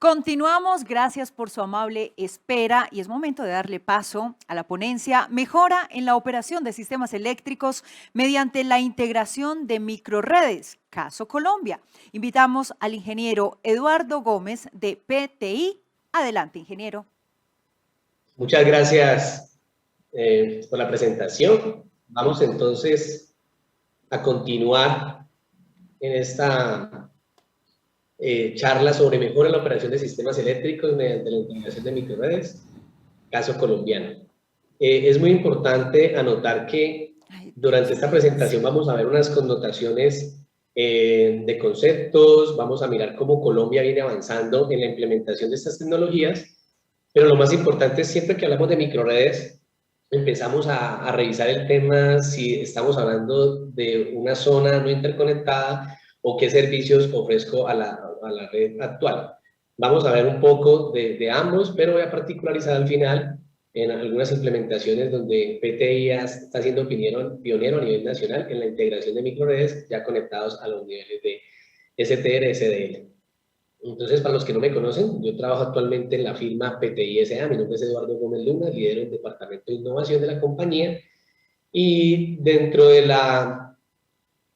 Continuamos, gracias por su amable espera y es momento de darle paso a la ponencia Mejora en la operación de sistemas eléctricos mediante la integración de microredes, caso Colombia. Invitamos al ingeniero Eduardo Gómez de PTI. Adelante, ingeniero. Muchas gracias por la presentación. Vamos entonces a continuar en esta charla sobre mejora en la operación de sistemas eléctricos mediante la integración de microredes, caso colombiano. Es muy importante anotar que durante esta presentación vamos a ver unas connotaciones de conceptos, vamos a mirar cómo Colombia viene avanzando en la implementación de estas tecnologías, pero lo más importante es siempre que hablamos de microredes, empezamos a revisar el tema si estamos hablando de una zona no interconectada o qué servicios ofrezco a la red actual. Vamos a ver un poco de ambos, pero voy a particularizar al final en algunas implementaciones donde PTI está siendo pionero a nivel nacional en la integración de microredes ya conectados a los niveles de STR, SDL. Entonces, para los que no me conocen, yo trabajo actualmente en la firma PTI S.A. Mi nombre es Eduardo Gómez Luna, lidero el departamento de innovación de la compañía y dentro de la,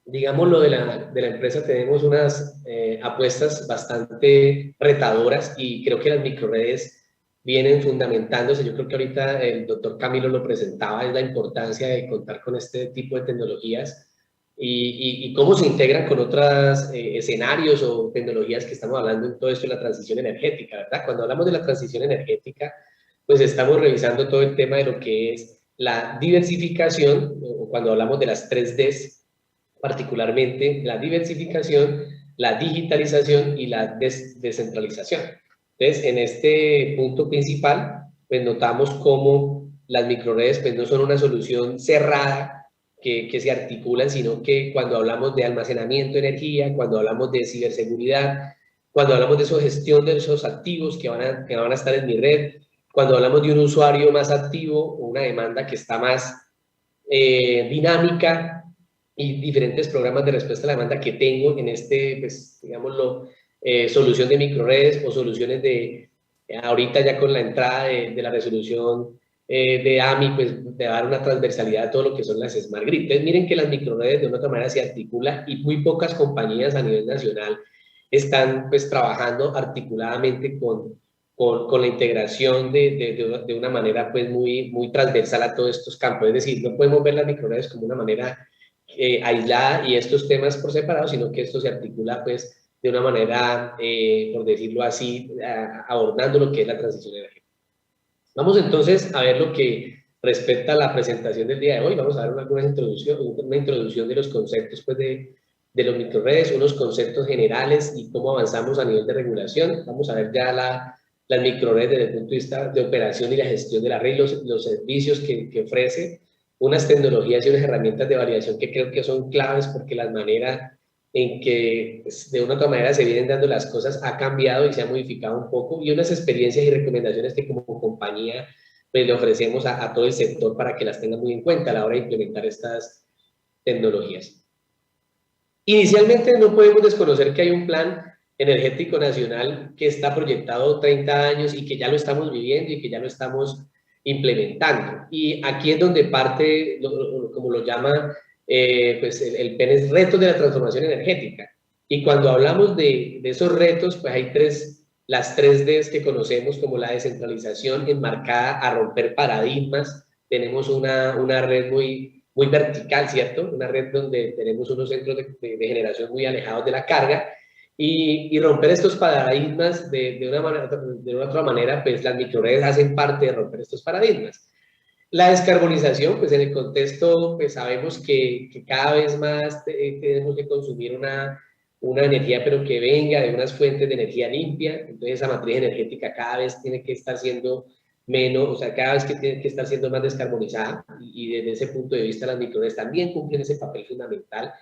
digámoslo, de la empresa tenemos unas apuestas bastante retadoras y creo que las microredes vienen fundamentándose. Yo creo que ahorita el doctor Camilo lo presentaba, es la importancia de contar con este tipo de tecnologías y cómo se integran con otros escenarios o tecnologías que estamos hablando en todo esto de la transición energética, ¿verdad? Cuando hablamos de la transición energética, pues estamos revisando todo el tema de lo que es la diversificación, o cuando hablamos de las 3Ds, particularmente la diversificación, la digitalización y la descentralización. Entonces, en este punto principal, pues notamos cómo las microredes pues no son una solución cerrada que se articulan, sino que cuando hablamos de almacenamiento de energía, cuando hablamos de ciberseguridad, cuando hablamos de gestión de esos activos que van a estar en mi red, cuando hablamos de un usuario más activo o una demanda que está más dinámica y diferentes programas de respuesta a la demanda que tengo en este, pues, digámoslo, solución de microredes o soluciones de, ahorita ya con la entrada de la resolución de AMI, pues de dar una transversalidad a todo lo que son las Smart Grid. Entonces miren que las microredes de una otra manera se articulan y muy pocas compañías a nivel nacional están pues trabajando articuladamente con la integración de una manera pues muy transversal a todos estos campos. Es decir, no podemos ver las microredes como una manera aislada y estos temas por separado, sino que esto se articula pues de una manera, por decirlo así, abordando lo que es la transición energética. Vamos entonces a ver lo que respecta a la presentación del día de hoy. Vamos a dar una introducción de los conceptos pues, de los microredes, unos conceptos generales y cómo avanzamos a nivel de regulación. Vamos a ver ya las microredes desde el punto de vista de operación y la gestión de la red, los servicios que ofrece, unas tecnologías y unas herramientas de validación que creo que son claves porque la manera en que pues, de una u otra manera se vienen dando las cosas ha cambiado y se ha modificado un poco, y unas experiencias y recomendaciones que como compañía pues, le ofrecemos a todo el sector para que las tengan muy en cuenta a la hora de implementar estas tecnologías. Inicialmente no podemos desconocer que hay un plan energético nacional que está proyectado 30 años y que ya lo estamos viviendo y que ya lo estamos implementando. Y aquí es donde parte, como lo llama pues el PEN, es retos de la transformación energética. Y cuando hablamos de esos retos, pues hay las 3Ds que conocemos como la descentralización enmarcada a romper paradigmas. Tenemos una red muy vertical, ¿cierto? Una red donde tenemos unos centros de generación muy alejados de la carga y romper estos paradigmas de una otra manera, pues las microredes hacen parte de romper estos paradigmas. La descarbonización, pues en el contexto, pues sabemos que cada vez más tenemos que consumir una energía, pero que venga de unas fuentes de energía limpia. Entonces esa matriz energética cada vez tiene que estar siendo menos, o sea, cada vez que tiene que estar siendo más descarbonizada, y desde ese punto de vista las microredes también cumplen ese papel fundamental.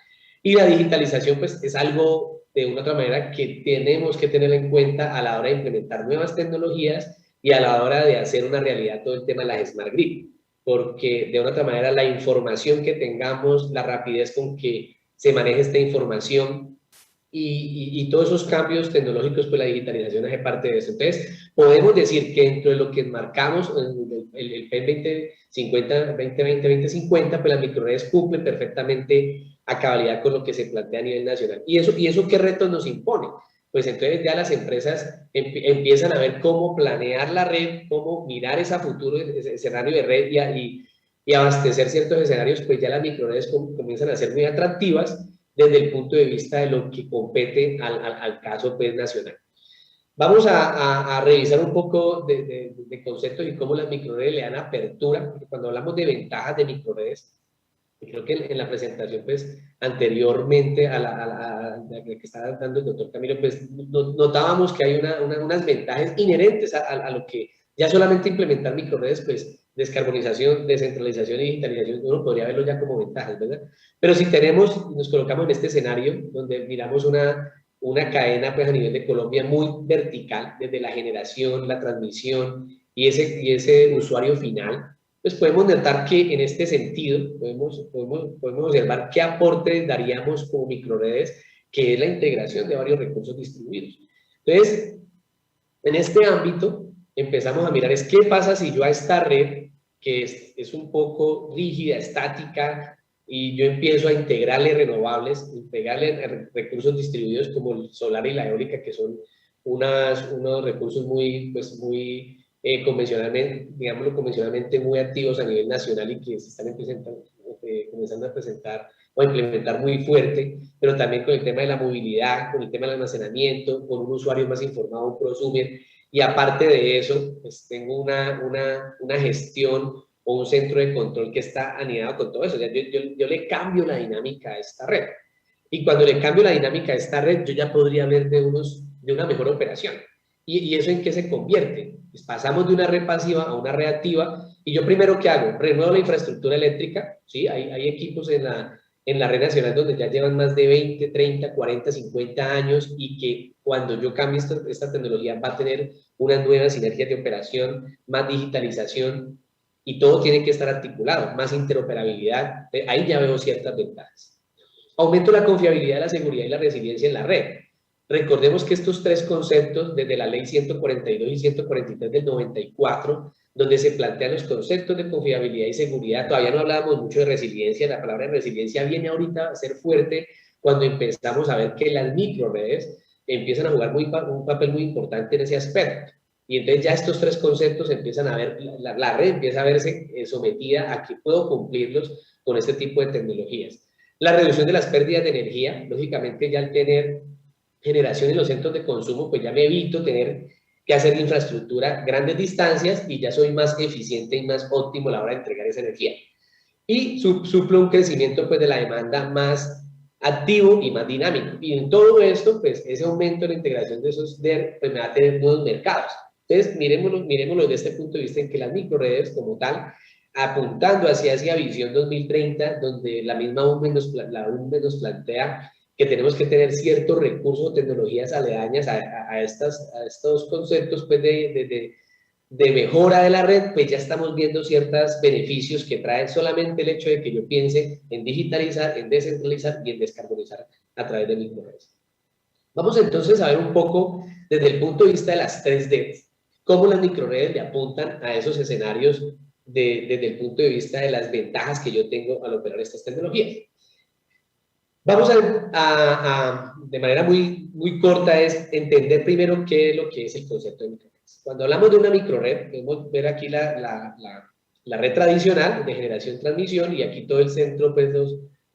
Y la digitalización, pues es algo de una otra manera que tenemos que tener en cuenta a la hora de implementar nuevas tecnologías y a la hora de hacer una realidad todo el tema de la Smart Grid, porque de una otra manera la información que tengamos, la rapidez con que se maneje esta información, y todos esos cambios tecnológicos, pues la digitalización hace parte de eso. Entonces, podemos decir que dentro de lo que enmarcamos el PEN 2050, 2020-2050, pues las microredes cumplen perfectamente a cabalidad con lo que se plantea a nivel nacional. ¿Y eso qué retos nos impone? Pues entonces ya las empresas empiezan a ver cómo planear la red, cómo mirar ese futuro, ese escenario de red y abastecer ciertos escenarios, pues ya las microredes comienzan a ser muy atractivas desde el punto de vista de lo que compete al caso pues, nacional. Vamos a revisar un poco de conceptos y cómo las microredes le dan apertura, porque cuando hablamos de ventajas de microredes, creo que en la presentación pues anteriormente a la que estaba dando el doctor Camilo, pues notábamos que hay unas ventajas inherentes a lo que ya solamente implementar microredes, pues descarbonización, descentralización y digitalización, uno podría verlo ya como ventajas, ¿verdad? Pero si nos colocamos en este escenario donde miramos una cadena pues a nivel de Colombia muy vertical, desde la generación, la transmisión y ese usuario final, pues podemos notar que en este sentido podemos observar qué aporte daríamos como microredes, que es la integración de varios recursos distribuidos. Entonces, en este ámbito empezamos a mirar qué pasa si yo a esta red, que es un poco rígida, estática, y yo empiezo a integrarle renovables, integrarle recursos distribuidos como el solar y la eólica, que son unos recursos muy convencionalmente, digámoslo convencionalmente, muy activos a nivel nacional y que se están comenzando a presentar o a implementar muy fuerte, pero también con el tema de la movilidad, con el tema del almacenamiento, con un usuario más informado, un prosumer, y aparte de eso, pues tengo una gestión o un centro de control que está anidado con todo eso. O sea, yo le cambio la dinámica a esta red. Y cuando le cambio la dinámica a esta red, yo ya podría hablar de una mejor operación. ¿Y eso en qué se convierte? Pues pasamos de una red pasiva a una reactiva, y yo primero, ¿qué hago? Renuevo la infraestructura eléctrica, ¿sí? Hay equipos en la red nacional donde ya llevan más de 20, 30, 40, 50 años, y que cuando yo cambie esta tecnología va a tener unas nuevas sinergias de operación, más digitalización, y todo tiene que estar articulado, más interoperabilidad. Ahí ya veo ciertas ventajas. Aumento la confiabilidad, la seguridad y la resiliencia en la red. Recordemos que estos tres conceptos, desde la ley 142 y 143 del 94, donde se plantean los conceptos de confiabilidad y seguridad, todavía no hablábamos mucho de resiliencia. La palabra resiliencia viene ahorita a ser fuerte cuando empezamos a ver que las microredes empiezan a jugar un papel muy importante en ese aspecto. Y entonces ya estos tres conceptos empiezan a ver, la red empieza a verse sometida a que puedo cumplirlos con este tipo de tecnologías. La reducción de las pérdidas de energía, lógicamente ya al tener generación en los centros de consumo, pues ya me evito tener que hacer infraestructura grandes distancias y ya soy más eficiente y más óptimo a la hora de entregar esa energía. Y suplo un crecimiento pues de la demanda más activo y más dinámico. Y en todo esto, pues ese aumento en la integración de esos DER, pues me va a tener nuevos mercados. Entonces, miremoslo desde este punto de vista, en que las microredes como tal, apuntando hacia esa visión 2030, donde la misma UNME nos plantea que tenemos que tener ciertos recursos o tecnologías aledañas a estos conceptos pues, de mejora de la red, pues ya estamos viendo ciertos beneficios que traen solamente el hecho de que yo piense en digitalizar, en descentralizar y en descarbonizar a través de microredes. Vamos entonces a ver un poco desde el punto de vista de las 3D, cómo las microredes le apuntan a esos escenarios desde el punto de vista de las ventajas que yo tengo al operar estas tecnologías. Vamos de manera muy corta, es entender primero qué es lo que es el concepto de microredes. Cuando hablamos de una microred, podemos ver aquí la red tradicional de generación-transmisión, y aquí todo el centro, pues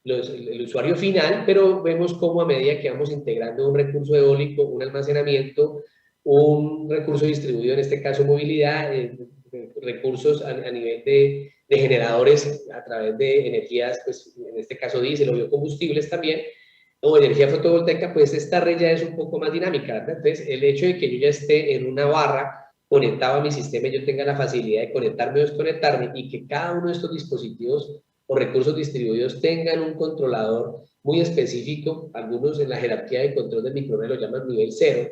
el usuario final, pero vemos cómo a medida que vamos integrando un recurso eólico, un almacenamiento, un recurso distribuido, en este caso movilidad, recursos a nivel de generadores a través de energías, pues en este caso diésel o biocombustibles también, o energía fotovoltaica, pues esta red ya es un poco más dinámica, ¿verdad? Entonces, el hecho de que yo ya esté en una barra conectado a mi sistema y yo tenga la facilidad de conectarme o desconectarme, y que cada uno de estos dispositivos o recursos distribuidos tengan un controlador muy específico, algunos en la jerarquía de control del microred lo llaman nivel 0,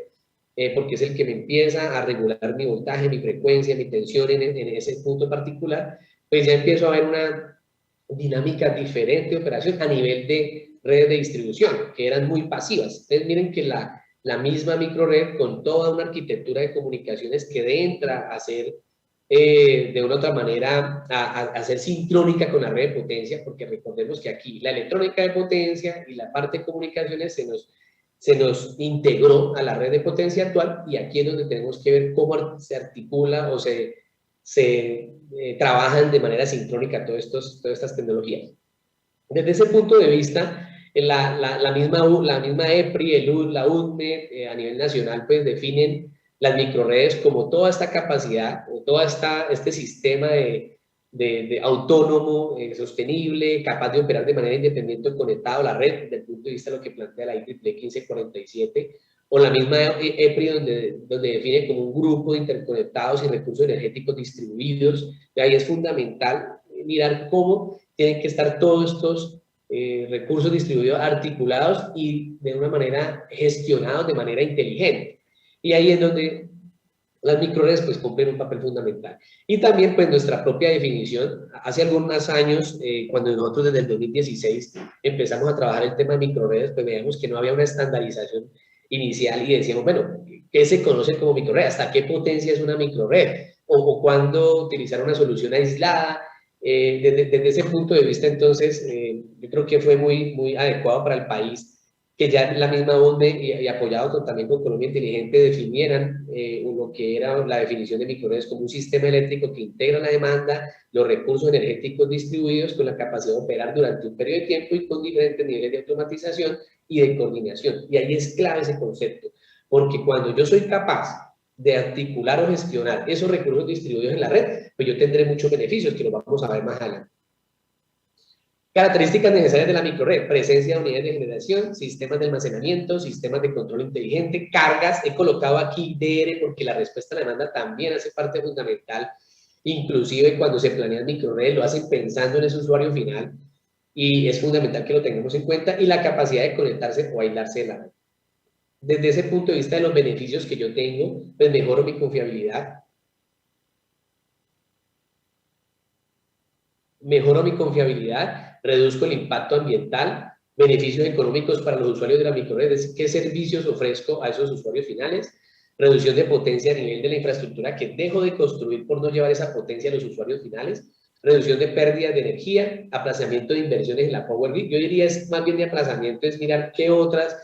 porque es el que me empieza a regular mi voltaje, mi frecuencia, mi tensión en ese punto particular, pues ya empiezo a ver una dinámica diferente de operación a nivel de redes de distribución, que eran muy pasivas. Ustedes miren que la misma microred, con toda una arquitectura de comunicaciones que entra a ser de una u otra manera a ser sincrónica con la red de potencia, porque recordemos que aquí la electrónica de potencia y la parte de comunicaciones se nos integró a la red de potencia actual, y aquí es donde tenemos que ver cómo se articula o se trabajan de manera sincrónica todas estas tecnologías. Desde ese punto de vista, la misma EPRI, la UDME, a nivel nacional, pues definen las microredes como toda esta capacidad, o todo este sistema de autónomo, sostenible, capaz de operar de manera independiente o conectado a la red, desde el punto de vista de lo que plantea la IEEE 1547, o la misma EPRI, donde define como un grupo de interconectados y recursos energéticos distribuidos. Y ahí es fundamental mirar cómo tienen que estar todos estos recursos distribuidos articulados y de una manera gestionados de manera inteligente. Y ahí es donde las microredes pues cumplen un papel fundamental. Y también pues nuestra propia definición, hace algunos años, cuando nosotros desde el 2016 empezamos a trabajar el tema de microredes, pues veíamos que no había una estandarización inicial y decíamos, bueno, ¿qué se conoce como microred? ¿Hasta qué potencia es una microred? O cuándo utilizar una solución aislada. Desde ese punto de vista, entonces, yo creo que fue muy adecuado para el país que ya la misma ONDE y apoyado también con Colombia Inteligente definieran lo que era la definición de microredes como un sistema eléctrico que integra la demanda, los recursos energéticos distribuidos con la capacidad de operar durante un periodo de tiempo y con diferentes niveles de automatización y de coordinación. Y ahí es clave ese concepto, porque cuando yo soy capaz de articular o gestionar esos recursos distribuidos en la red, pues yo tendré muchos beneficios que los vamos a ver más adelante. Características necesarias de la microred: presencia de unidades de generación, sistemas de almacenamiento, sistemas de control inteligente, cargas. He colocado aquí DR porque la respuesta a la demanda también hace parte fundamental. Inclusive cuando se planean microredes lo hacen pensando en ese usuario final y es fundamental que lo tengamos en cuenta. Y la capacidad de conectarse o aislarse de la red. Desde ese punto de vista de los beneficios que yo tengo, pues mejoro mi confiabilidad. Reduzco el impacto ambiental, beneficios económicos para los usuarios de la microred, es qué servicios ofrezco a esos usuarios finales, reducción de potencia a nivel de la infraestructura que dejo de construir por no llevar esa potencia a los usuarios finales, reducción de pérdidas de energía, aplazamiento de inversiones en la Power Grid. Yo diría es más bien de aplazamiento, es mirar qué otras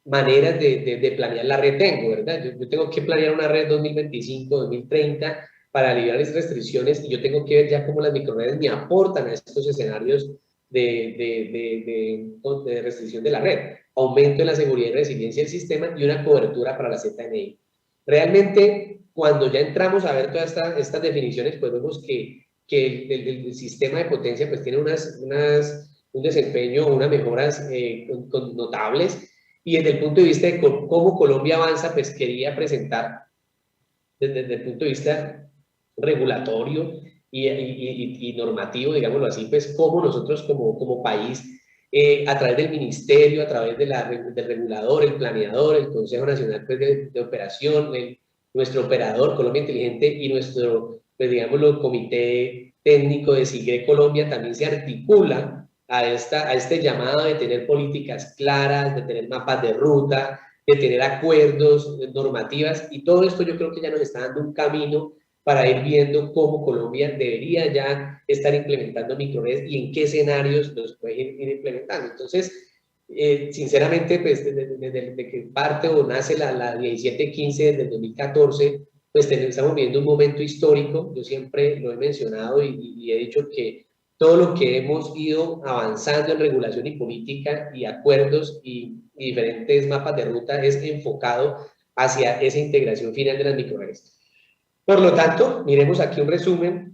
maneras de planear la red tengo, ¿verdad? Yo tengo que planear una red 2025, 2030, para aliviar esas restricciones, y yo tengo que ver ya cómo las microredes me aportan a estos escenarios de restricción de la red, aumento en la seguridad y resiliencia del sistema y una cobertura para la ZNI. Realmente, cuando ya entramos a ver todas estas definiciones, pues vemos que el sistema de potencia pues tiene un desempeño, unas mejoras notables, y desde el punto de vista de cómo Colombia avanza, pues quería presentar desde el punto de vista regulatorio y normativo, digámoslo así, pues cómo nosotros como país, a través del ministerio, a través del regulador, el planeador, el Consejo Nacional pues, de Operación, nuestro operador Colombia Inteligente y nuestro, pues digámoslo, comité técnico de SIGRE Colombia también se articula a este llamado de tener políticas claras, de tener mapas de ruta, de tener acuerdos, normativas, y todo esto yo creo que ya nos está dando un camino para ir viendo cómo Colombia debería ya estar implementando microredes y en qué escenarios los puede ir implementando. Entonces, sinceramente, pues desde que parte o nace la 1715 desde el 2014, pues estamos viendo un momento histórico. Yo siempre lo he mencionado y he dicho que todo lo que hemos ido avanzando en regulación y política y acuerdos y diferentes mapas de ruta es enfocado hacia esa integración final de las microredes. Por lo tanto, miremos aquí un resumen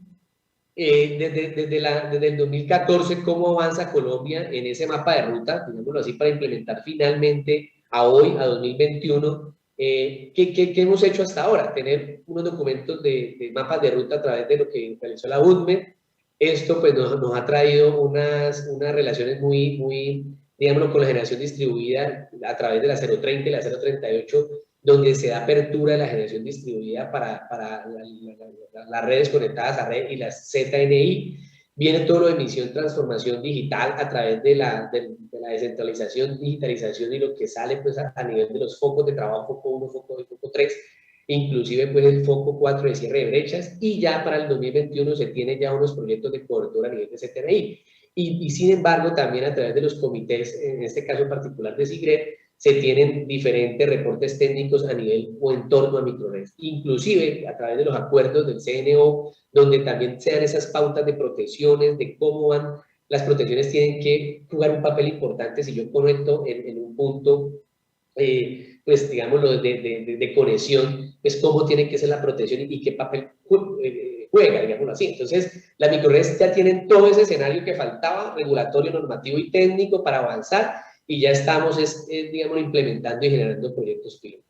desde el 2014, cómo avanza Colombia en ese mapa de ruta, digámoslo así, para implementar finalmente a hoy, a 2021, ¿qué hemos hecho hasta ahora? Tener unos documentos de mapas de ruta a través de lo que realizó la UDME. Esto pues nos ha traído unas relaciones muy, digámoslo, con la generación distribuida a través de la 030 y la 038, donde se da apertura de la generación distribuida para las redes conectadas a red y las ZNI. viene todo lo de misión transformación digital a través de la descentralización, digitalización y lo que sale pues a nivel de los focos de trabajo, foco 1, foco 2, foco 3, inclusive pues el foco 4 de cierre de brechas, y ya para el 2021 se tiene ya unos proyectos de cobertura a nivel de CTNI. Y sin embargo, también a través de los comités, en este caso particular de SIGRED, se tienen diferentes reportes técnicos a nivel o en torno a microredes, inclusive a través de los acuerdos del CNO, donde también se dan esas pautas de protecciones, de cómo van, las protecciones tienen que jugar un papel importante. Si yo conecto en un punto, pues digámoslo, de conexión, pues cómo tiene que ser la protección y qué papel juega, digámoslo así. Entonces, las microredes ya tienen todo ese escenario que faltaba, regulatorio, normativo y técnico para avanzar, y ya estamos, digamos, implementando y generando proyectos pilotos.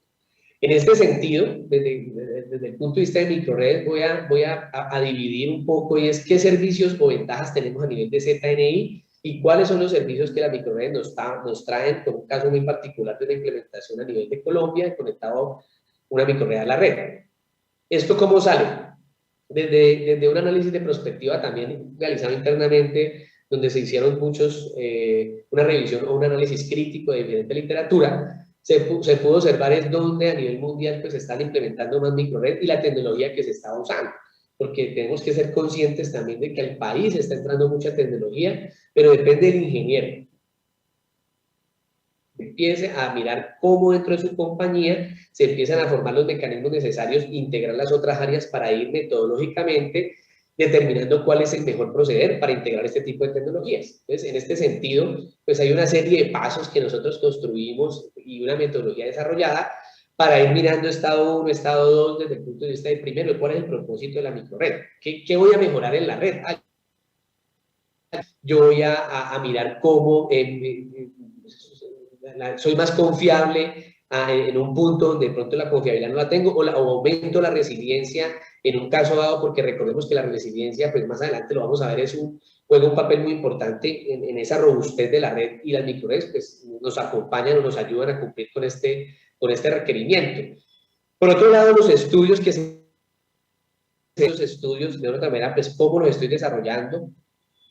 En este sentido, desde el punto de vista de microredes, voy a dividir un poco, y es qué servicios o ventajas tenemos a nivel de ZNI y cuáles son los servicios que las microredes nos traen, con un caso muy particular de la implementación a nivel de Colombia, conectado una microred a la red. ¿Esto cómo sale? Desde un análisis de prospectiva también realizado internamente, donde se hicieron una revisión o un análisis crítico de diferente literatura, se pudo observar es donde a nivel mundial pues se están implementando más microred y la tecnología que se estaba usando, porque tenemos que ser conscientes también de que al país está entrando mucha tecnología, pero depende del ingeniero. Empiece a mirar cómo dentro de su compañía se empiezan a formar los mecanismos necesarios, integrar las otras áreas para ir metodológicamente determinando cuál es el mejor proceder para integrar este tipo de tecnologías. Entonces, en este sentido, pues hay una serie de pasos que nosotros construimos y una metodología desarrollada para ir mirando estado 1, estado 2, desde el punto de vista de primero, cuál es el propósito de la microred. ¿Qué voy a mejorar en la red? Yo voy a mirar cómo soy más confiable en un punto donde de pronto la confiabilidad no la tengo, o aumento la resiliencia en un caso dado, porque recordemos que la resiliencia, pues más adelante lo vamos a ver, juega un papel muy importante en esa robustez de la red, y las microredes pues nos acompañan o nos ayudan a cumplir con este requerimiento. Por otro lado, los estudios de otra manera, pues cómo los estoy desarrollando,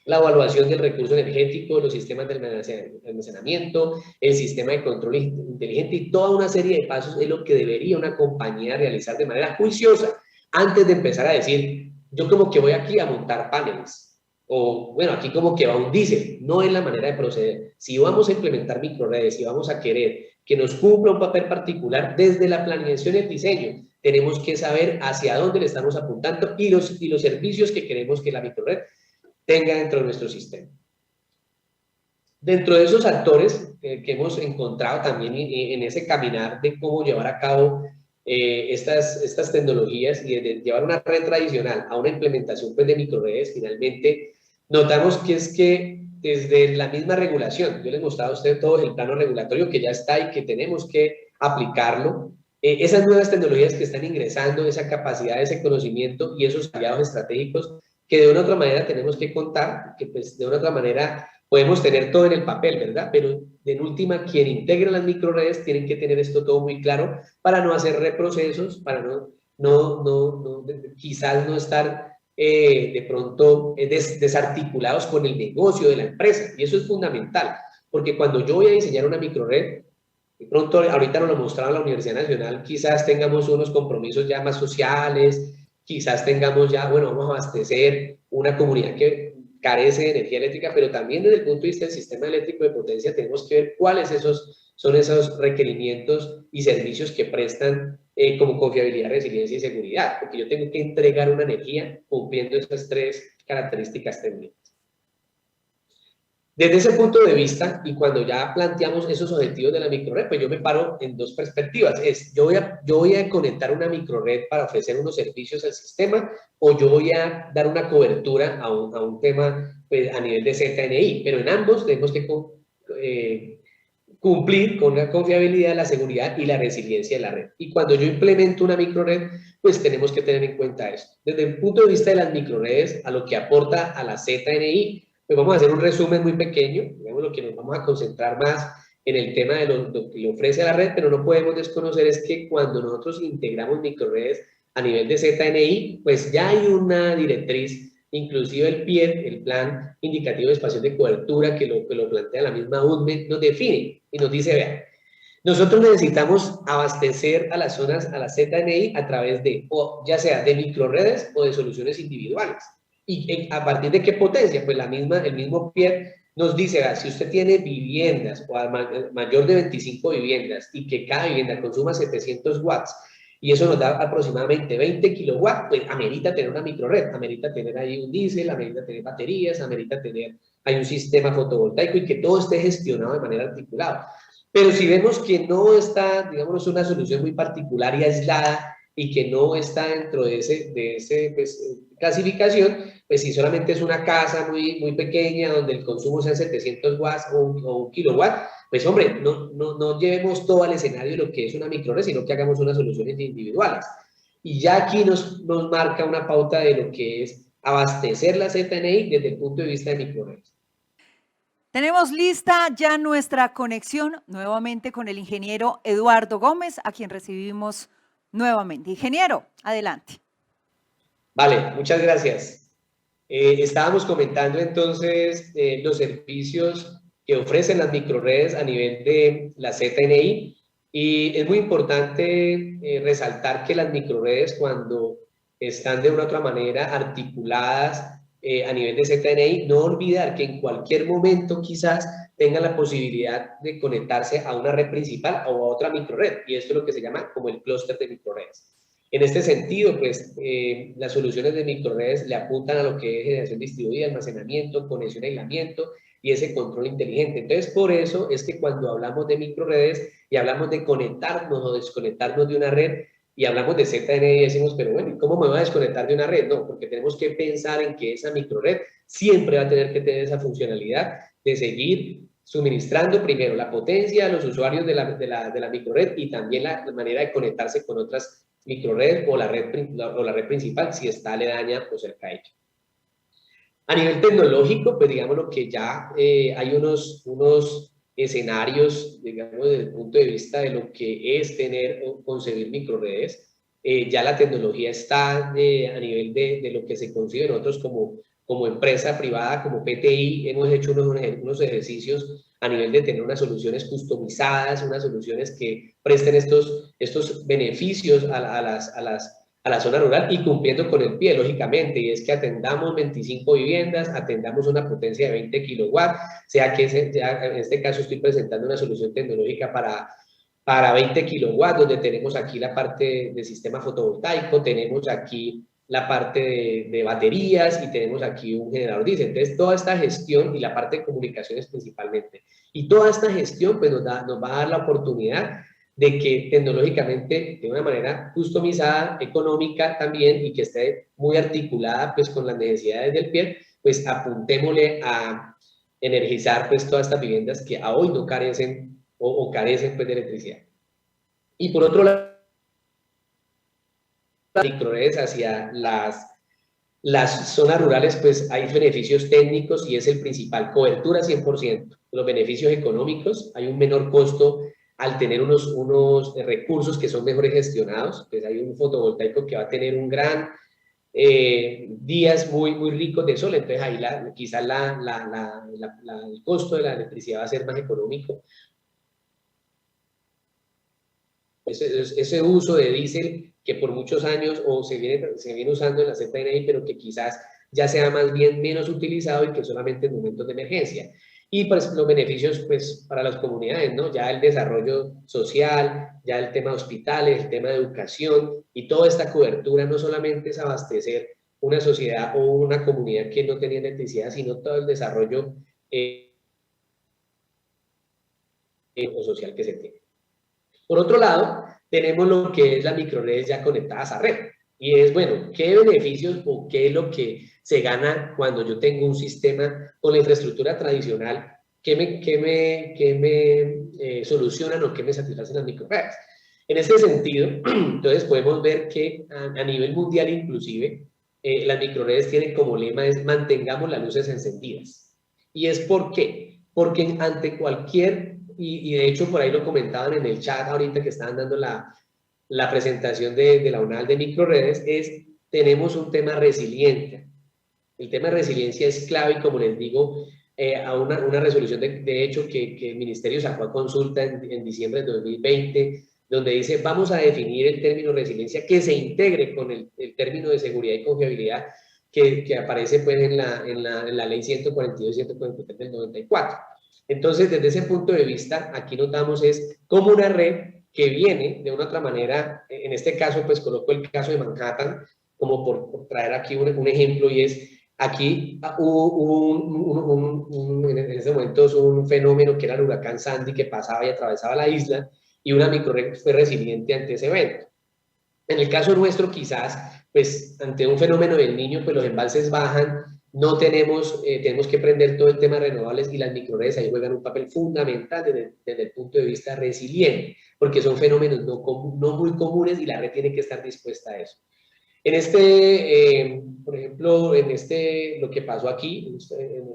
la evaluación del recurso energético, los sistemas de almacenamiento, el sistema de control inteligente y toda una serie de pasos es lo que debería una compañía realizar de manera juiciosa antes de empezar a decir, yo como que voy aquí a montar paneles, o bueno, aquí como que va un diésel. No es la manera de proceder. Si vamos a implementar microredes, si vamos a querer que nos cumpla un papel particular desde la planeación y el diseño, tenemos que saber hacia dónde le estamos apuntando y los servicios que queremos que la microred tenga dentro de nuestro sistema. Dentro de esos actores que hemos encontrado también en ese caminar de cómo llevar a cabo estas tecnologías y de llevar una red tradicional a una implementación pues, de microredes, finalmente notamos que es que desde la misma regulación, yo les mostraba a ustedes todo el plano regulatorio que ya está y que tenemos que aplicarlo, esas nuevas tecnologías que están ingresando, esa capacidad, ese conocimiento y esos aliados estratégicos que de una u otra manera tenemos que contar, que pues de una u otra manera podemos tener todo en el papel, ¿verdad? Pero en última, quien integra las microredes tienen que tener esto todo muy claro para no hacer reprocesos, para quizás no estar de pronto desarticulados con el negocio de la empresa. Y eso es fundamental, porque cuando yo voy a diseñar una microred, de pronto ahorita nos lo mostraba la Universidad Nacional, quizás tengamos unos compromisos ya más sociales, quizás tengamos ya, bueno, vamos a abastecer una comunidad que carece de energía eléctrica, pero también desde el punto de vista del sistema eléctrico de potencia tenemos que ver cuáles son esos requerimientos y servicios que prestan como confiabilidad, resiliencia y seguridad, porque yo tengo que entregar una energía cumpliendo esas tres características técnicas. Desde ese punto de vista, y cuando ya planteamos esos objetivos de la microred, pues yo me paro en dos perspectivas. Yo voy a conectar una microred para ofrecer unos servicios al sistema, o yo voy a dar una cobertura a un tema pues, a nivel de ZNI, pero en ambos tenemos que cumplir con la confiabilidad, la seguridad y la resiliencia de la red. Y cuando yo implemento una microred, pues tenemos que tener en cuenta eso. Desde el punto de vista de las microredes, a lo que aporta a la ZNI, pues vamos a hacer un resumen muy pequeño, digamos lo que nos vamos a concentrar más en el tema de lo que le ofrece a la red, pero no podemos desconocer es que cuando nosotros integramos microredes a nivel de ZNI, pues ya hay una directriz inclusive el PIE, el Plan Indicativo de Espacios de Cobertura, que lo plantea la misma UNME, nos define y nos dice, vean, nosotros necesitamos abastecer a las zonas, a la ZNI, a través de, o ya sea de microredes o de soluciones individuales. ¿Y a partir de qué potencia? Pues el mismo PIE nos dice, si usted tiene viviendas o mayor de 25 viviendas y que cada vivienda consuma 700 watts y eso nos da aproximadamente 20 kilowatts, pues amerita tener una microred, amerita tener ahí un diésel, amerita tener baterías, amerita tener hay un sistema fotovoltaico y que todo esté gestionado de manera articulada. Pero si vemos que no está, digamos, una solución muy particular y aislada y que no está dentro de ese pues, clasificación, pues si solamente es una casa muy pequeña donde el consumo sea 700 watts o un kilowatt, pues hombre, no llevemos todo al escenario de lo que es una microred, sino que hagamos unas soluciones individuales. Y ya aquí nos marca una pauta de lo que es abastecer la ZNI desde el punto de vista de microredes. Tenemos lista ya nuestra conexión nuevamente con el ingeniero Eduardo Gómez, a quien recibimos nuevamente. Ingeniero, adelante. Vale, muchas gracias. Estábamos comentando entonces los servicios que ofrecen las microredes a nivel de la ZNI y es muy importante resaltar que las microredes cuando están de una u otra manera articuladas a nivel de ZNI, no olvidar que en cualquier momento quizás tengan la posibilidad de conectarse a una red principal o a otra microred y esto es lo que se llama como el clúster de microredes. En este sentido, pues, las soluciones de microredes le apuntan a lo que es generación distribuida, almacenamiento, conexión, aislamiento y ese control inteligente. Entonces, por eso es que cuando hablamos de microredes y hablamos de conectarnos o desconectarnos de una red y hablamos de ZNI, decimos, pero bueno, ¿cómo me voy a desconectar de una red? No, porque tenemos que pensar en que esa microred siempre va a tener que tener esa funcionalidad de seguir suministrando primero la potencia a los usuarios de la microred y también la manera de conectarse con otras microred o la red principal si está aledaña o cerca de ella. A nivel tecnológico, pues digamos lo que ya hay unos escenarios, digamos, desde el punto de vista de lo que es tener o concebir microredes. Ya la tecnología está a nivel de lo que se concibe nosotros como empresa privada, como PTI, hemos hecho unos ejercicios a nivel de tener unas soluciones customizadas, unas soluciones que presten estos beneficios a la zona rural y cumpliendo con el PIE, lógicamente, y es que atendamos 25 viviendas, atendamos una potencia de 20 kilowatts, sea que en este caso estoy presentando una solución tecnológica para 20 kilowatts, donde tenemos aquí la parte de sistema fotovoltaico, tenemos aquí la parte de baterías y tenemos aquí un generador diésel. Entonces, toda esta gestión y la parte de comunicaciones principalmente. Y toda esta gestión pues, nos va a dar la oportunidad de que tecnológicamente, de una manera customizada, económica también, y que esté muy articulada pues, con las necesidades del PIE, pues apuntémosle a energizar pues, todas estas viviendas que a hoy no carecen o carecen pues, de electricidad. Y por otro lado, microredes hacia las zonas rurales, pues hay beneficios técnicos y es el principal, cobertura 100%, los beneficios económicos, hay un menor costo al tener unos recursos que son mejores gestionados, pues hay un fotovoltaico que va a tener un gran días muy ricos de sol, entonces ahí quizás el costo de la electricidad va a ser más económico. Ese uso de diésel que por muchos años o se viene usando en la ZNI, pero que quizás ya sea más bien menos utilizado y que solamente en momentos de emergencia. Y pues los beneficios pues para las comunidades, ¿no? Ya el desarrollo social, ya el tema de hospitales, el tema de educación y toda esta cobertura no solamente es abastecer una sociedad o una comunidad que no tenía electricidad, sino todo el desarrollo social que se tiene. Por otro lado, tenemos lo que es las microredes ya conectadas a red. Y es, bueno, ¿qué beneficios o qué es lo que se gana cuando yo tengo un sistema con la infraestructura tradicional? ¿Qué me solucionan o qué me satisfacen las microredes? En este sentido, entonces podemos ver que a nivel mundial inclusive, las microredes tienen como lema es mantengamos las luces encendidas. ¿Y es por qué? Porque ante cualquier y de hecho por ahí lo comentaban en el chat ahorita que estaban dando la presentación de la UNAL de microredes, tenemos un tema resiliente. El tema de resiliencia es clave y como les digo, a una resolución de hecho que el Ministerio sacó a consulta en diciembre de 2020, donde dice vamos a definir el término resiliencia que se integre con el término de seguridad y confiabilidad que aparece pues en la ley 142 y 143 del 94. Entonces, desde ese punto de vista, aquí notamos es como una red que viene de una otra manera, en este caso pues coloco el caso de Manhattan como por traer aquí un ejemplo, y es aquí en ese momento es un fenómeno que era el huracán Sandy que pasaba y atravesaba la isla y una microred fue resiliente ante ese evento. En el caso nuestro quizás, pues ante un fenómeno del Niño, pues los embalses bajan, no tenemos, tenemos que prender todo el tema de renovables y las microredes ahí juegan un papel fundamental desde el punto de vista resiliente, porque son fenómenos no muy comunes y la red tiene que estar dispuesta a eso. En por ejemplo, lo que pasó aquí,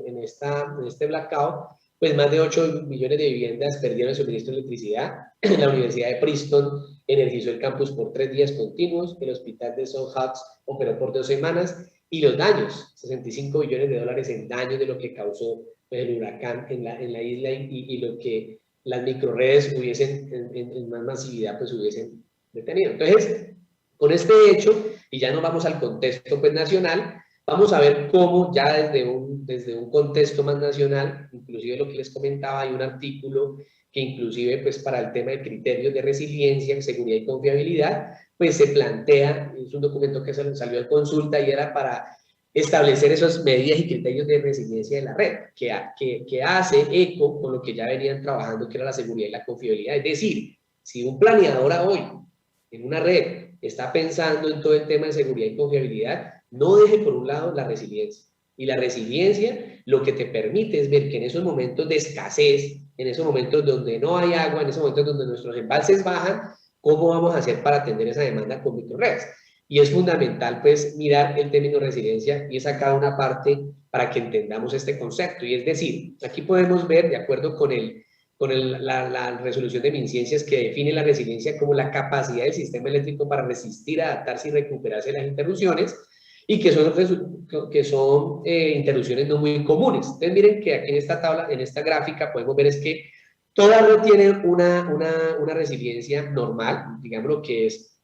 en este blackout, pues más de 8 millones de viviendas perdieron el suministro de electricidad. La Universidad de Princeton energizó el campus por 3 días continuos, el hospital de Son Hubs operó por 2 semanas, y los daños, 65 billones de dólares en daños de lo que causó pues, el huracán en la isla y lo que las microredes hubiesen, en más masividad, pues hubiesen detenido. Entonces, con este hecho, y ya nos vamos al contexto pues, nacional, vamos a ver cómo ya desde un contexto más nacional, inclusive lo que les comentaba, hay un artículo que inclusive pues para el tema de criterios de resiliencia, seguridad y confiabilidad, pues se plantea, es un documento que salió de consulta y era para establecer esas medidas y criterios de resiliencia de la red, que hace eco con lo que ya venían trabajando, que era la seguridad y la confiabilidad. Es decir, si un planeador hoy en una red está pensando en todo el tema de seguridad y confiabilidad, no deje por un lado la resiliencia. Y la resiliencia lo que te permite es ver que en esos momentos de escasez, en esos momentos donde no hay agua, en esos momentos donde nuestros embalses bajan, ¿cómo vamos a hacer para atender esa demanda con microredes? Y es fundamental, pues, mirar el término resiliencia y sacar una parte para que entendamos este concepto. Y es decir, aquí podemos ver, de acuerdo con la resolución de MinCiencias, que define la resiliencia como la capacidad del sistema eléctrico para resistir, adaptarse y recuperarse de las interrupciones, y que son interrupciones no muy comunes. Entonces miren que aquí en esta tabla, en esta gráfica, podemos ver es que toda red tiene una resiliencia normal, digamos lo que es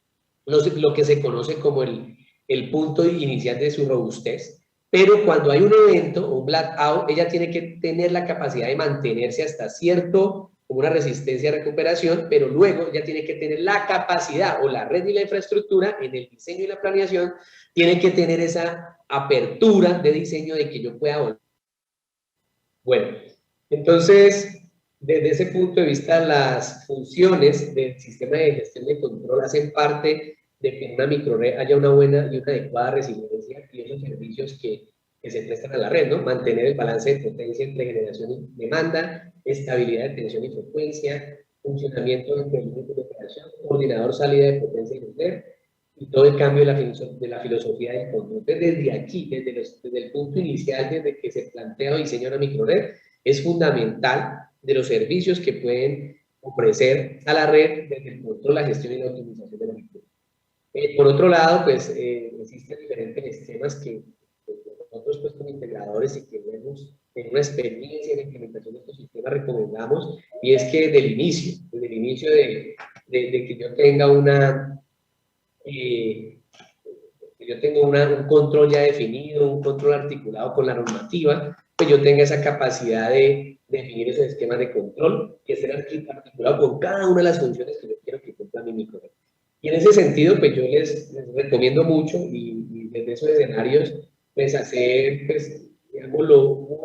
lo que se conoce como el punto inicial de su robustez, pero cuando hay un evento o un blackout, ella tiene que tener la capacidad de mantenerse hasta cierto, como una resistencia a recuperación, pero luego ella tiene que tener la capacidad, o la red y la infraestructura, en el diseño y la planeación, tiene que tener esa apertura de diseño de que yo pueda volver. Bueno, entonces, desde ese punto de vista, las funciones del sistema de gestión de control hacen parte de que en una microred haya una buena y una adecuada resiliencia y esos servicios que se prestan a la red, ¿no? Mantener el balance de potencia entre generación y demanda, estabilidad de tensión y frecuencia, funcionamiento de procedimientos de operación, coordinador salida de potencia y red, y todo el cambio de la filosofía del control. Desde aquí, desde el punto inicial, desde que se plantea o diseña una microred, es fundamental de los servicios que pueden ofrecer a la red desde el control, la gestión y la optimización de la microred. Por otro lado, pues existen diferentes esquemas que nosotros pues como integradores y que tenemos una experiencia en la implementación de estos sistemas recomendamos, y es que desde el inicio de que yo tenga un control ya definido, un control articulado con la normativa, pues yo tenga esa capacidad de definir esos esquemas de control que estén articulados con cada una de las funciones que yo quiero que cumpla mi microred. Y en ese sentido, pues yo les recomiendo mucho y desde esos escenarios, pues hacer, pues, digámoslo,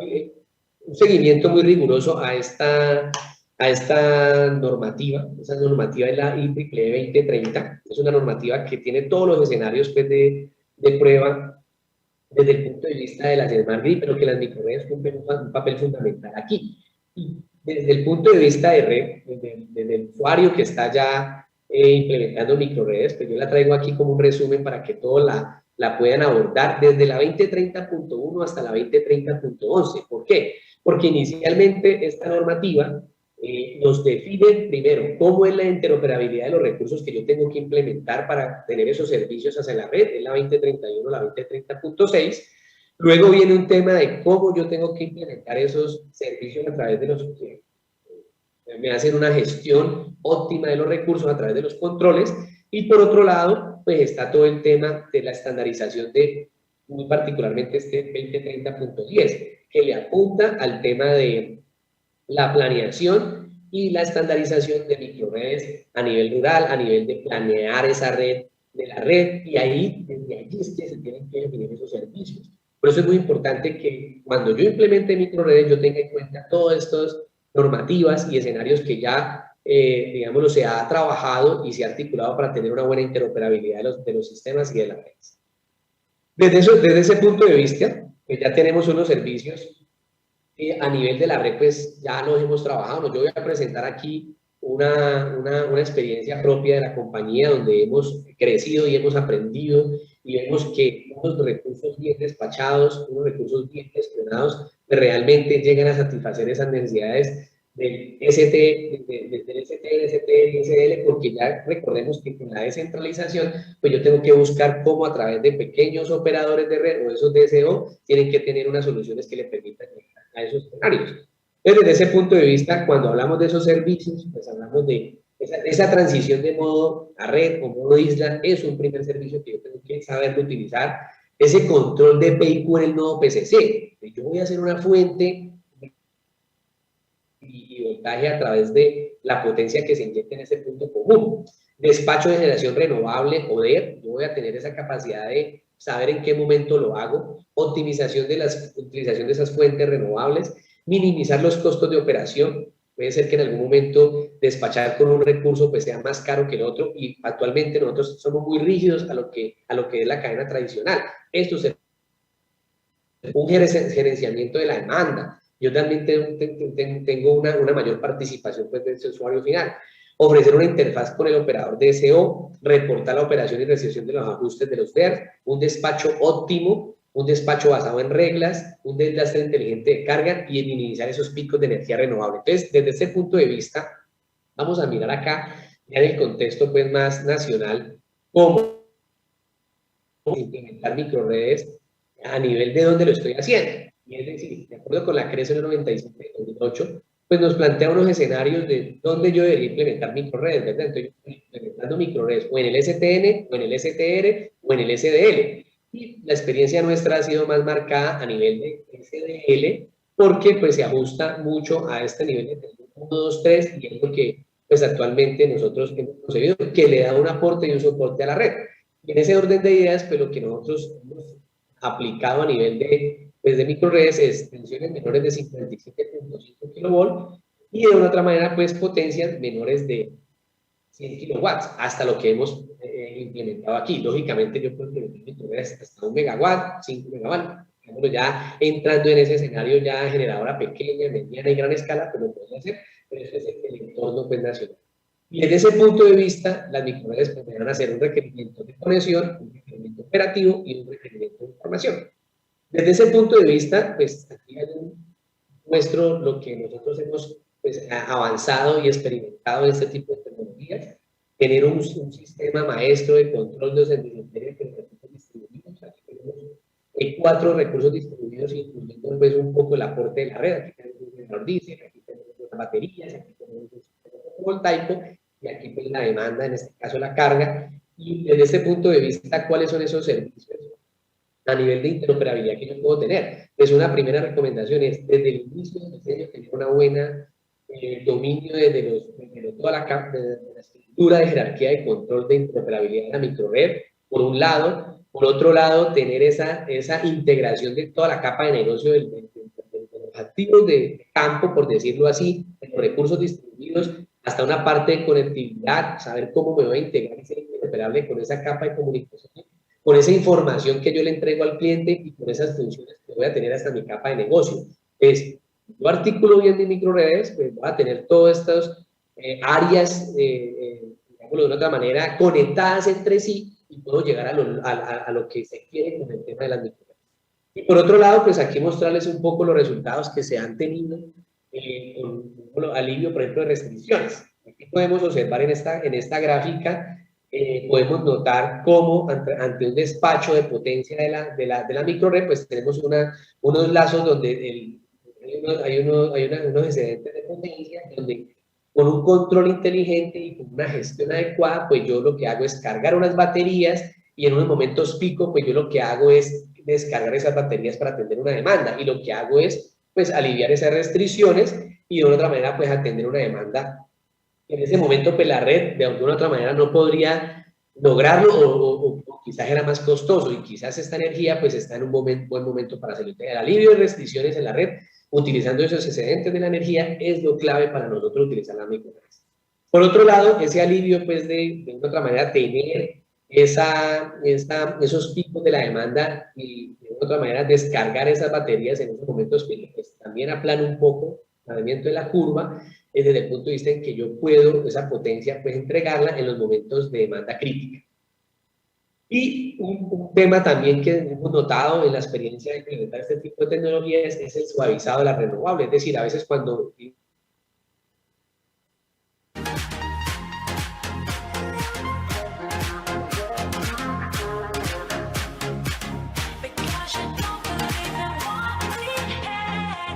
un seguimiento muy riguroso a esta normativa. Esa normativa es la IEEE 2030, es una normativa que tiene todos los escenarios pues, de prueba desde el punto de vista de las Smart Grid, pero que las microredes cumplen un papel fundamental aquí. Y desde el punto de vista de red, desde el usuario que está ya implementando microredes, pues yo la traigo aquí como un resumen para que todos la puedan abordar desde la 2030.1 hasta la 2030.11. ¿Por qué? Porque inicialmente esta normativa nos define primero cómo es la interoperabilidad de los recursos que yo tengo que implementar para tener esos servicios hacia la red, es la 2031, la 2030.6, Luego viene un tema de cómo yo tengo que implementar esos servicios a través de los que me hacen una gestión óptima de los recursos a través de los controles. Y por otro lado, pues está todo el tema de la estandarización de, muy particularmente este 2030.10, que le apunta al tema de la planeación y la estandarización de microredes a nivel rural, a nivel de planear esa red de la red, y ahí, desde allí es que se tienen que definir esos servicios. Por eso es muy importante que cuando yo implemente microredes, yo tenga en cuenta todas estas normativas y escenarios que ya, digámoslo, se ha trabajado y se ha articulado para tener una buena interoperabilidad de los sistemas y de las redes. Desde ese punto de vista, pues ya tenemos unos servicios a nivel de la red, pues ya los hemos trabajado. Yo voy a presentar aquí una experiencia propia de la compañía donde hemos crecido y hemos aprendido y vemos que unos recursos bien despachados, unos recursos bien gestionados, pues realmente llegan a satisfacer esas necesidades del ST, del ST, ST, SDL, porque ya recordemos que con la descentralización, pues yo tengo que buscar cómo a través de pequeños operadores de red o esos DSO tienen que tener unas soluciones que le permitan llegar a esos escenarios. Entonces, desde ese punto de vista, cuando hablamos de esos servicios, pues hablamos de esa transición de modo a red o modo isla, es un primer servicio que yo tengo que saber utilizar, ese control de PIQ en el nodo PCC. Yo voy a hacer una fuente y voltaje a través de la potencia que se inyecta en ese punto común. Despacho de generación renovable, poder, yo voy a tener esa capacidad de saber en qué momento lo hago, optimización de la utilización de esas fuentes renovables, minimizar los costos de operación. Puede ser que en algún momento despachar con un recurso pues sea más caro que el otro, y actualmente nosotros somos muy rígidos a lo que es la cadena tradicional. Esto es un gerenciamiento de la demanda. Yo también tengo una mayor participación pues, de ese usuario final. Ofrecer una interfaz con el operador DSO, reportar la operación y recepción de los ajustes de los FERS, un despacho óptimo, un despacho basado en reglas, un deslastre inteligente de carga y minimizar esos picos de energía renovable. Entonces, desde ese punto de vista, vamos a mirar acá, ya en el contexto pues, más nacional, cómo implementar microredes a nivel de donde lo estoy haciendo. Y es decir, de acuerdo con la CRESO 97 de 2008, pues nos plantea unos escenarios de dónde yo debería implementar microredes, ¿verdad? Entonces, yo estoy implementando microredes o en el STN, o en el STR, o en el SDL. Y la experiencia nuestra ha sido más marcada a nivel de SDL, porque pues se ajusta mucho a este nivel de 1, 2, 3, y es lo que pues actualmente nosotros hemos concebido, que le da un aporte y un soporte a la red. Y en ese orden de ideas, pues lo que nosotros hemos aplicado a nivel de microredes es tensiones menores de 57.5 kilovolt y de una otra manera, pues potencias menores de 100 kilowatts, hasta lo que hemos implementado aquí. Lógicamente, yo puedo implementar microredes hasta 1 megawatt, 5 megawatt. Ya entrando en ese escenario ya generadora pequeña, mediana y gran escala, pues lo podemos hacer, pero ese es el entorno pues, nacional. Y desde ese punto de vista, las microredes podrán hacer un requerimiento de conexión, un requerimiento operativo y un requerimiento de información. Desde ese punto de vista, pues aquí muestro lo que nosotros hemos pues, avanzado y experimentado en este tipo de tecnologías, tener un sistema maestro de control de los endogenarios de recursos distribuidos. Aquí tenemos 4 recursos distribuidos, incluyendo pues, un poco el aporte de la red. Aquí tenemos un generador diésel, aquí tenemos las baterías, aquí tenemos un sistema fotovoltaico, y aquí pues, la demanda, en este caso la carga. Y desde este punto de vista, ¿cuáles son esos servicios a nivel de interoperabilidad que yo puedo tener? Pues una primera recomendación es, desde el inicio del diseño, tener una buena dominio de toda la estructura de jerarquía de control de interoperabilidad de la microred, por un lado. Por otro lado, tener esa integración de toda la capa de negocio de los activos de campo, por decirlo así, de los recursos distribuidos, hasta una parte de conectividad, saber cómo me voy a integrar y ser interoperable con esa capa de comunicación, con esa información que yo le entrego al cliente y con esas funciones que voy a tener hasta mi capa de negocio. Entonces, yo articulo bien mis microredes, pues voy a tener todas estas áreas, digámoslo de una otra manera, conectadas entre sí, y puedo llegar a lo que se quiere con el tema de las microredes. Y por otro lado, pues aquí mostrarles un poco los resultados que se han tenido con alivio, por ejemplo, de restricciones. Aquí podemos observar en esta gráfica podemos notar cómo ante un despacho de potencia de la microred, pues tenemos unos lazos donde hay unos excedentes de potencia, donde con un control inteligente y con una gestión adecuada, pues yo lo que hago es cargar unas baterías y en unos momentos pico, pues yo lo que hago es descargar esas baterías para atender una demanda y lo que hago es, pues, aliviar esas restricciones y de otra manera, pues, atender una demanda. En ese momento, pues, la red, de alguna otra manera, no podría lograrlo o quizás era más costoso y quizás esta energía, pues, está en un buen momento para hacerlo. El alivio de restricciones en la red, utilizando esos excedentes de la energía, es lo clave para nosotros utilizar las microredes. Por otro lado, ese alivio, pues, de otra manera, tener esos picos de la demanda y de otra manera descargar esas baterías en esos momentos picos, pues, también aplana un poco el movimiento de la curva desde el punto de vista en que yo puedo esa potencia pues entregarla en los momentos de demanda crítica. Y un tema también que hemos notado en la experiencia de implementar este tipo de tecnologías es el suavizado de la renovable, es decir, a veces cuando